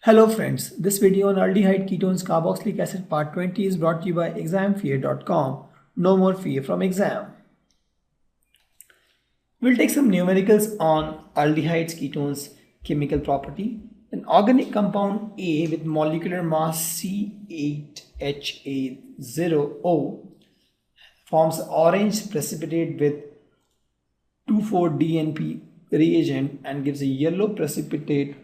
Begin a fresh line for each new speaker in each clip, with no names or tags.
Hello friends, this video on aldehyde ketones carboxylic acid part 20 is brought to you by examfear.com. No more fear from exam. We'll take some numericals on aldehydes ketones chemical property. An organic compound A with molecular mass C8HA0O forms orange precipitate with 2,4-DNP reagent and gives a yellow precipitate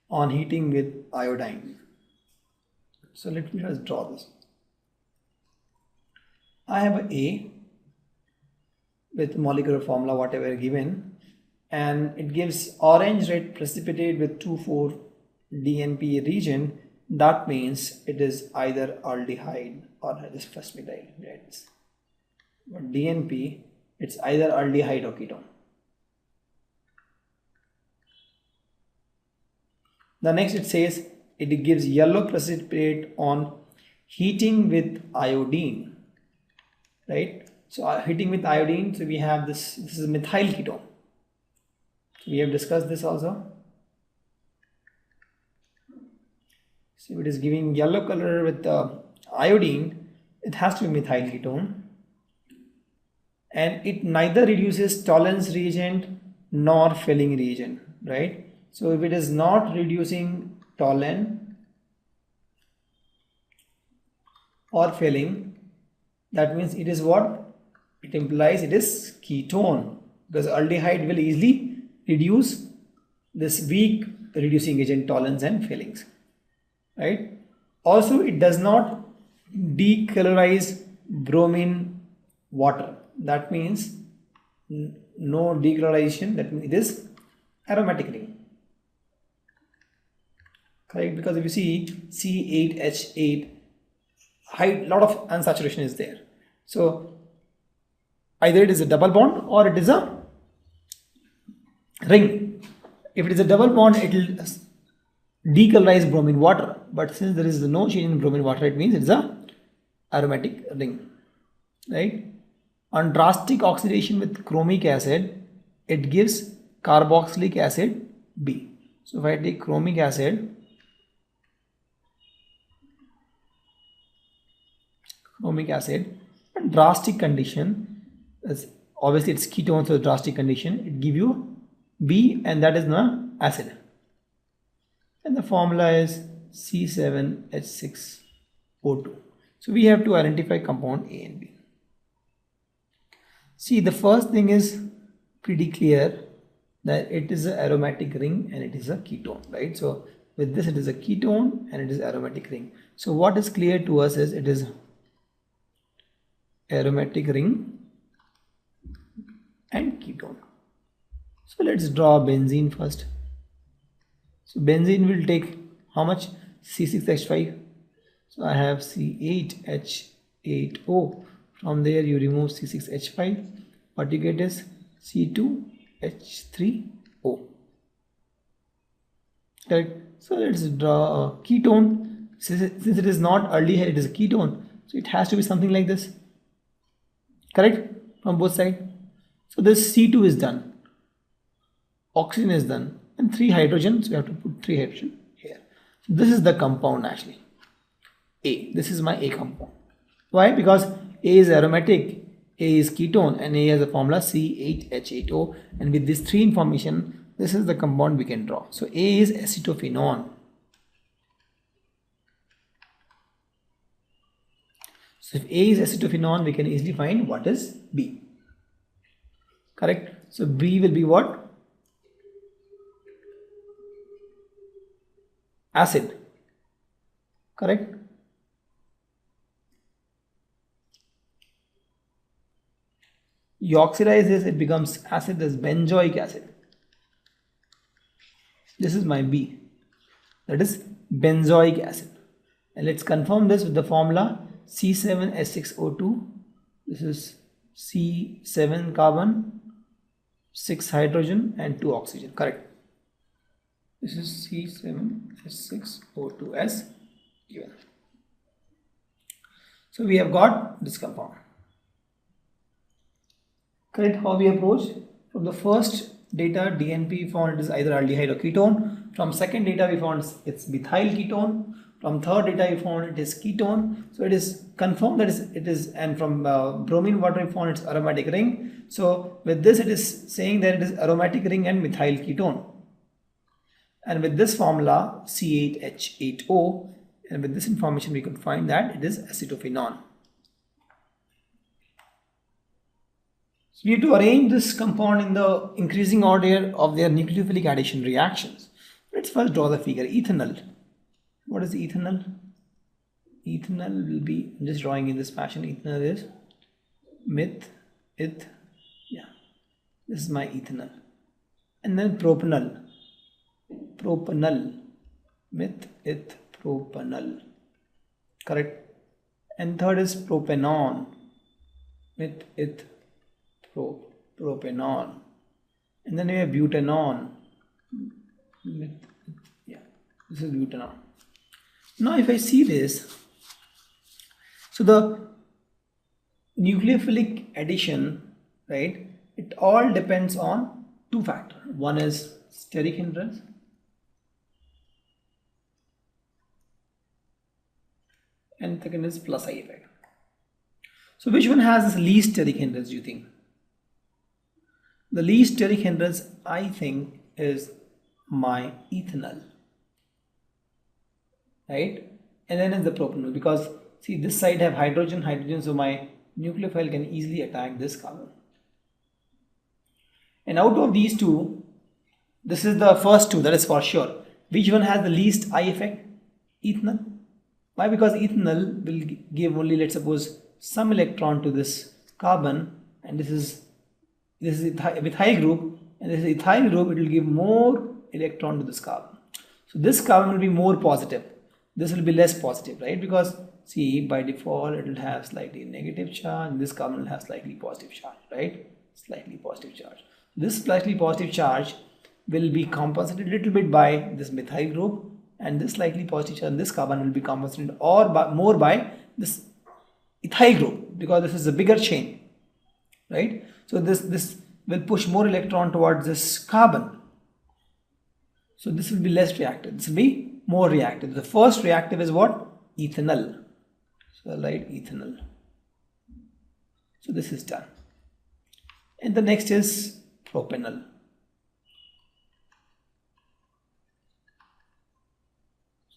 on heating with iodine. So let me just draw this. I have a A with molecular formula whatever given, and it gives orange red precipitate with 2,4-DNP region. That means it is either aldehyde or this first methyl. But DNP, it's either aldehyde or ketone. The next it says it gives yellow precipitate on heating with iodine, right? So heating with iodine, so we have this is methyl ketone. We have discussed this also. So it is giving yellow color with iodine, it has to be methyl ketone. And it neither reduces Tollens reagent nor filling reagent, right? So if it is not reducing Tollen or filling, that means it is what? It implies it is ketone, because aldehyde will easily reduce this weak reducing agent Tollens and fillings, right? Also, it does not decolorize bromine water. That means no decolorization. That means it is aromatic ring. Correct? Because if you see C8H8, a lot of unsaturation is there. So either it is a double bond or it is a ring. If it is a double bond, it will decolorize bromine water. But since there is no change in bromine water, it means it is a aromatic ring, right? On drastic oxidation with chromic acid, it gives carboxylic acid B. So if I take chromic acid, drastic condition, obviously it's ketone, so drastic condition, it give you B, and that is the acid. And the formula is C7H6O2. So we have to identify compound A and B. See, the first thing is pretty clear that it is an aromatic ring and it is a ketone, right? So with this it is a ketone and it is aromatic ring. So what is clear to us is it is aromatic ring and ketone. So let's draw benzene first. So benzene will take how much? C6H5. So I have C8H8O. From there you remove C6H5. What you get is C2H3O. Correct? So let's draw a ketone. Since it is not aldehyde, it is a ketone. So it has to be something like this. Correct? From both sides. So this C2 is done. Oxygen is done. And 3 hydrogen. So we have to put 3 hydrogen here. So this is the compound actually. A. This is my A compound. Why? Because A is aromatic, A is ketone, and A has a formula C8H8O. And with these 3 information, this is the compound we can draw. So A is acetophenone. So if A is acetophenone, we can easily find what is B. Correct? So B will be what? Acid. Correct? You oxidize this, it becomes acid, as benzoic acid. This is my B. That is benzoic acid. And let's confirm this with the formula C7H6O2. This is C7 carbon, 6 hydrogen and 2 oxygen. Correct. This is C7H6O2 as given. So we have got this compound. Correct? How we approach? From the first data DNP we found it is either aldehyde or ketone. From second data we found it's methyl ketone. From third data we found it is ketone. So it is confirmed that it is, and from bromine water we found it's aromatic ring. So with this it is saying that it is aromatic ring and methyl ketone. And with this formula C8H8O, and with this information we could find that it is acetophenone. So we have to arrange this compound in the increasing order of their nucleophilic addition reactions. Let's first draw the figure. Ethanol. What is ethanol? Ethanol will be, I'm just drawing in this fashion. Ethanol is this is my ethanol. And then propanol. Propanol. Correct. And third is propanone. Propanol. And then we have butanol. This is butanol. Now if I see this, so the nucleophilic addition, right, it all depends on two factors. One is steric hindrance, and second is plus I effect. So which one has this least steric hindrance, do you think? The least steric hindrance, I think, is my ethanol, right? And then is the propanol, because see this side have hydrogen, so my nucleophile can easily attack this carbon. And out of these two, this is the first two, that is for sure. Which one has the least I effect? Ethanol. Why? Because ethanol will give only, let's suppose, some electron to this carbon, and this is methyl group, and this is ethyl group, it will give more electron to this carbon. So this carbon will be more positive, this will be less positive, right? Because see, by default it will have slightly negative charge, and this carbon will have slightly positive charge, right? Slightly positive charge. This slightly positive charge will be compensated a little bit by this methyl group, and this slightly positive charge, this carbon will be compensated or more by this ethyl group, because this is a bigger chain, right? So this will push more electron towards this carbon. So this will be less reactive, this will be more reactive. The first reactive is what? Ethanol. So I'll write ethanol. So this is done. And the next is propanol.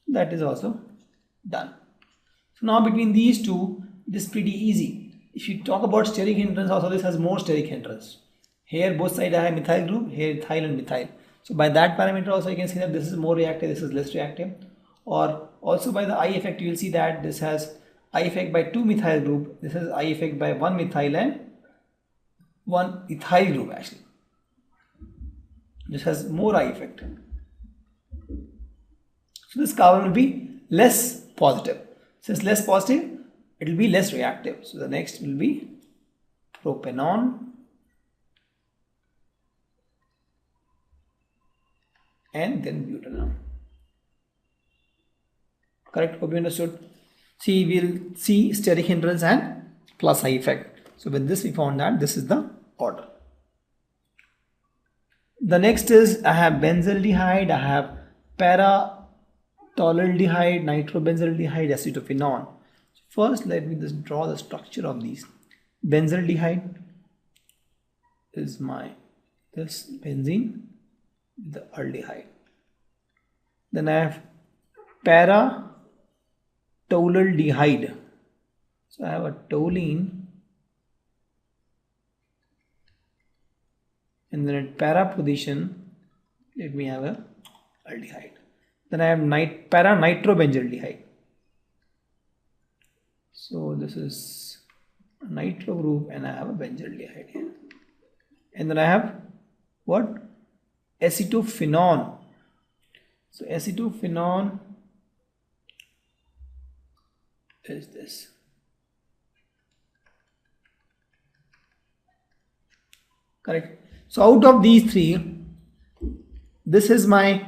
That is also done. So now between these two, it is pretty easy. If you talk about steric hindrance, also this has more steric hindrance. Here both sides I have methyl group, here ethyl and methyl. So by that parameter also you can see that this is more reactive, this is less reactive. Or also by the I effect you will see that this has I effect by 2 methyl group, this is I effect by 1 methyl and 1 ethyl group actually. This has more I effect. So this carbon will be less positive. Since less positive, it will be less reactive. So the next will be propanone and then butanol. Correct? Hope you understood. See, we'll see steric hindrance and plus I effect. So with this we found that this is the order. The next is I have benzaldehyde, I have para-toluidine, nitrobenzaldehyde, acetophenone. First, let me just draw the structure of these. Benzaldehyde is this benzene with the aldehyde. Then I have para-toluidine. So I have a toluene, and then at para position, let me have a aldehyde. Then I have para-nitrobenzaldehyde. So this is a nitro group and I have a benzaldehyde here. And then I have what? Acetophenone. So acetophenone is this. Correct. So out of these three, this is my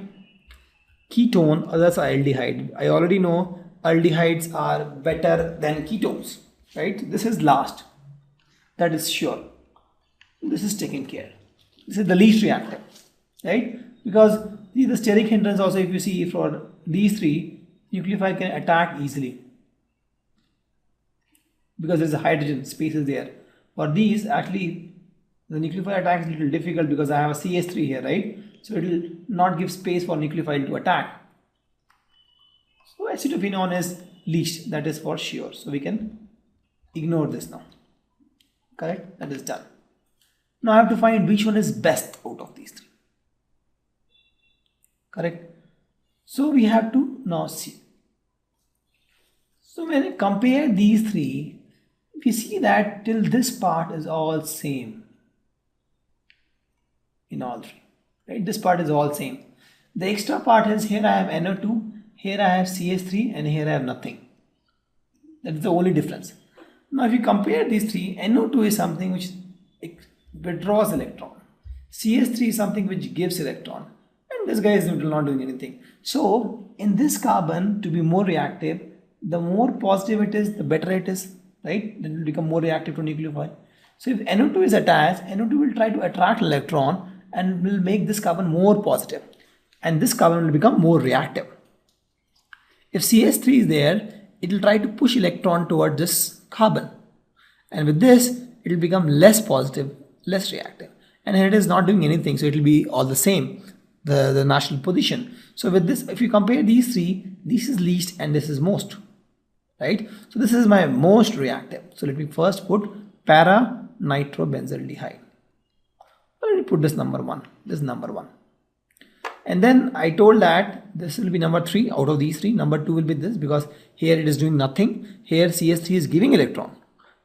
ketone, others are aldehyde. I already know aldehydes are better than ketones, right? This is last, that is sure. This is taken care. This is the least reactive, right? Because see the steric hindrance also, if you see for these three, nucleophile can attack easily because there's a hydrogen space is there. For these, actually, the nucleophile attack is a little difficult because I have a CH3 here, right? So it will not give space for nucleophile to attack. So acetophenone is least, that is for sure. So we can ignore this now. Correct? That is done. Now I have to find which one is best out of these three. Correct? So we have to now see. So when I compare these three, we see that till this part is all same in all three. Right? This part is all same. The extra part is here I have NO2, here I have CH3, and here I have nothing. That is the only difference. Now if you compare these three, NO2 is something which withdraws electron. CH3 is something which gives electron. And this guy is not doing anything. So in this carbon, to be more reactive, the more positive it is, the better it is. Right? Then it will become more reactive to nucleophile. So if NO2 is attached, NO2 will try to attract electron and will make this carbon more positive. And this carbon will become more reactive. If CH3 is there, it will try to push electron toward this carbon. And with this, it will become less positive, less reactive. And here it is not doing anything, so it will be all the same, the national position. So with this, if you compare these three, this is least and this is most. Right? So this is my most reactive. So let me first put para-nitrobenzaldehyde. Let me put this number 1. This is number 1. And then I told that this will be number 3 out of these three. Number 2 will be this because here it is doing nothing. Here CH3 is giving electron.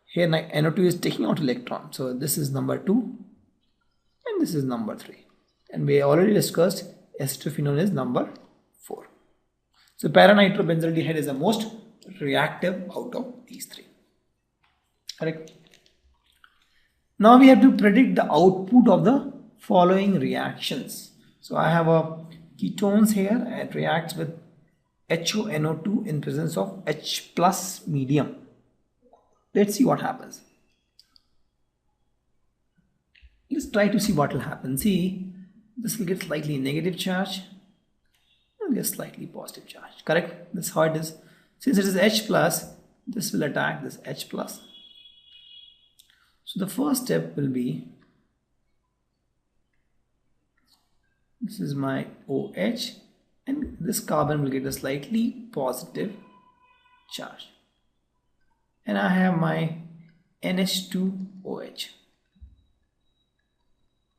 Here NO2 is taking out electron. So this is number 2 and this is number 3. And we already discussed acetophenone is number 4. So para-nitrobenzaldehyde is the most reactive out of these three. Correct? Now we have to predict the output of the following reactions. So I have a ketones here. It reacts with HONO2 in presence of H plus medium. Let's see what happens. Let's try to see what will happen. See, this will get slightly negative charge and get slightly positive charge. Correct? That's how it is. Since it is H plus, this will attack this H plus. So the first step will be, this is my OH and this carbon will get a slightly positive charge. And I have my NH2OH.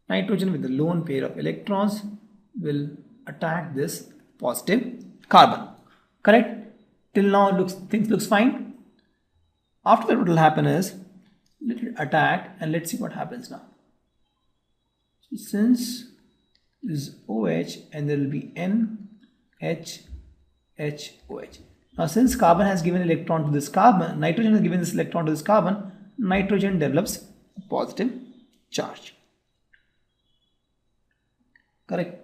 Nitrogen with the lone pair of electrons will attack this positive carbon. Correct? Till now things looks fine. After that what will happen is little attack and let's see what happens now. So since this is OH and there will be NHHOH. Now since carbon has given electron to this carbon, nitrogen has given this electron to this carbon, nitrogen develops a positive charge. Correct?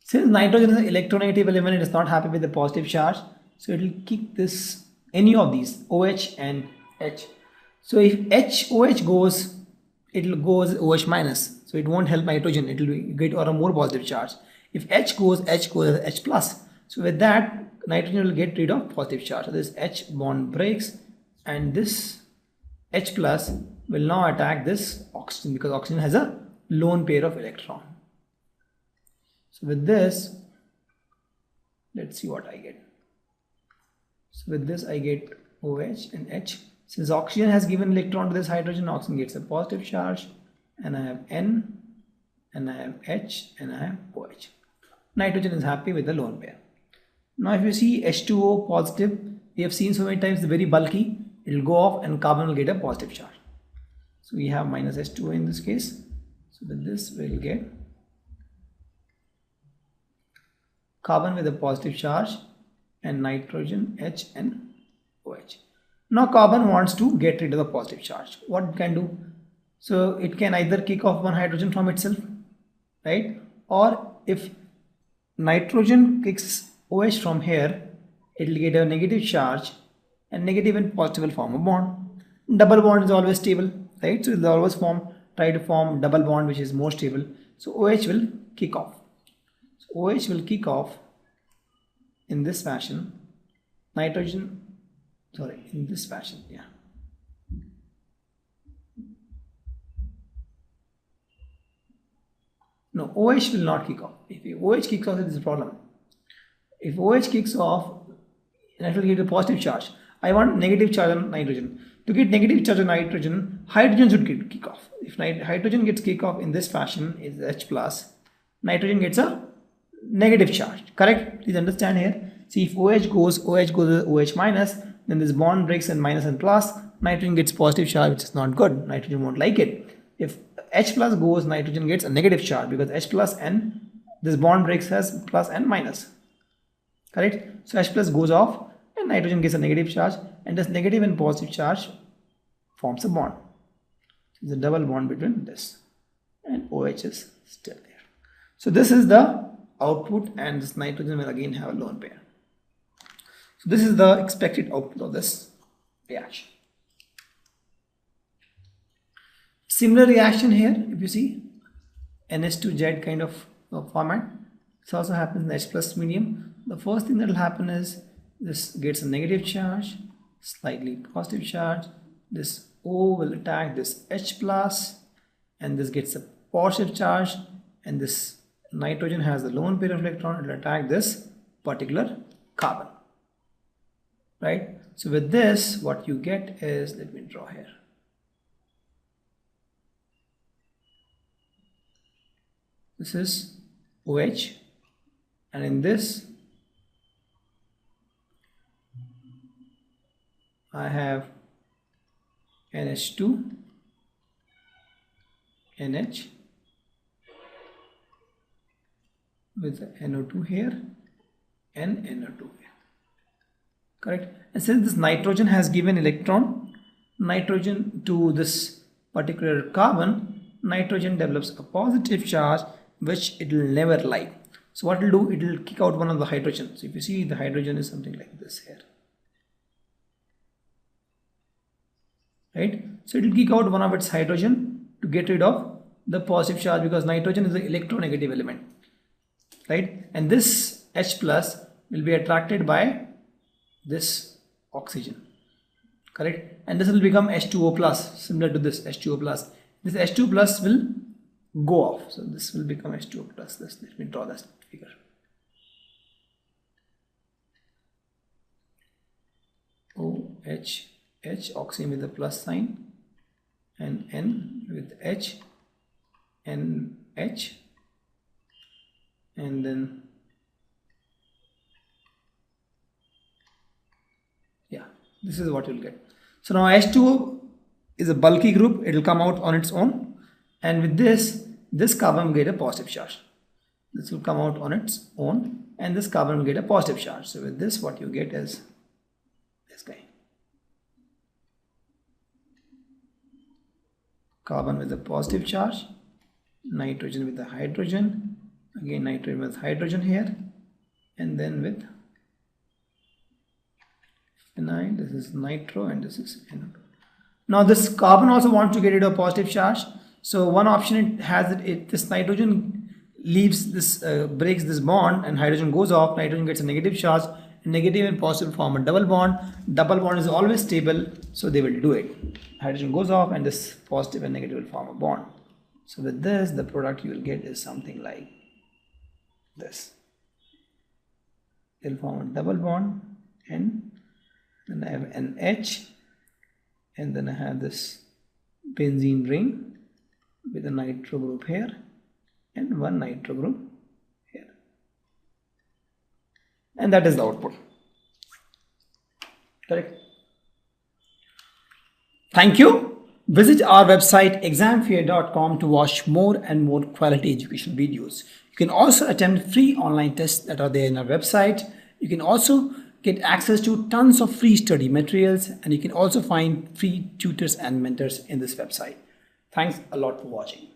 Since nitrogen is an electronegative element, it is not happy with the positive charge, so it will kick this any of these OH and H. So if HOH goes, it will go as OH minus, so it won't help nitrogen, it will get or a more positive charge. If H goes as H plus, so with that nitrogen will get rid of positive charge. So this H bond breaks and this H plus will now attack this oxygen because oxygen has a lone pair of electron. So with this, let's see what I get. So with this I get OH and H. Since oxygen has given electron to this hydrogen, oxygen gets a positive charge and I have N and I have H and I have OH. Nitrogen is happy with the lone pair. Now if you see H2O positive, we have seen so many times, very bulky, it will go off and carbon will get a positive charge. So we have minus H2O in this case. So with this we will get carbon with a positive charge and nitrogen H and OH. Now carbon wants to get rid of the positive charge. What it can do? So it can either kick off one hydrogen from itself, right? Or if nitrogen kicks OH from here, it will get a negative charge and negative and positive will form a bond. Double bond is always stable, right? So it will always form try to form double bond which is more stable. So OH will kick off. So OH will kick off in this fashion. Nitrogen, sorry, in this fashion, yeah. No, OH will not kick off. If OH kicks off, it is a problem. If OH kicks off, it will get a positive charge. I want negative charge on nitrogen. To get negative charge on nitrogen, hydrogen should kick off. If hydrogen gets kick off in this fashion, is H plus, nitrogen gets a negative charge. Correct? Please understand here. See, if OH goes to OH minus, then this bond breaks in minus and plus. Nitrogen gets positive charge, which is not good. Nitrogen won't like it. If H plus goes, nitrogen gets a negative charge because H plus and this bond breaks as plus and minus. Correct? So H plus goes off and nitrogen gets a negative charge, and this negative and positive charge forms a bond. It's a double bond between this, and OH is still there. So this is the output, and this nitrogen will again have a lone pair. So this is the expected output of this reaction. Similar reaction here, if you see NH2Z kind of format, this also happens in H plus medium. The first thing that will happen is this gets a negative charge, slightly positive charge. This O will attack this H plus, and this gets a positive charge, and this nitrogen has the lone pair of electron. It will attack this particular carbon. Right? So with this, what you get is, let me draw here. This is OH, and in this I have NH2, NH with NO2 here and NO2 here. Correct? And since this nitrogen has given nitrogen to this particular carbon, nitrogen develops a positive charge which it will never like. So what it will do, it will kick out one of the hydrogens. So if you see, the hydrogen is something like this here. Right? So it will kick out one of its hydrogen to get rid of the positive charge, because nitrogen is the electronegative element. Right? And this H plus will be attracted by this oxygen. Correct? And this will become H2O plus, similar to this H2O plus. This H2 plus will go off. So this will become H2O plus. Let me draw this figure. OH, H, oxygen with the plus sign, and N with H, NH, and then yeah, this is what you'll get. So now H2O is a bulky group, it will come out on its own, and with this carbon will get a positive charge. This will come out on its own, and this carbon will get a positive charge. So with this, what you get is this guy. Carbon with a positive charge, nitrogen with a hydrogen, again nitrogen with hydrogen here, and then with phenyl, this is nitro, and this is NO2. Now this carbon also wants to get rid of positive charge. So one option it has this nitrogen leaves this, breaks this bond, and hydrogen goes off. Nitrogen gets a negative charge. Negative and positive form a double bond. Double bond is always stable, so they will do it. Hydrogen goes off, and this positive and negative will form a bond. So with this, the product you will get is something like this. They'll form a double bond, and then I have an H, and then I have this benzene ring with a nitro group here and one nitro group here, and that is the output. Correct? Thank you. Visit our website examfear.com to watch more and more quality education videos. You can also attempt free online tests that are there in our website. You can also get access to tons of free study materials, and you can also find free tutors and mentors in this website. Thanks a lot for watching.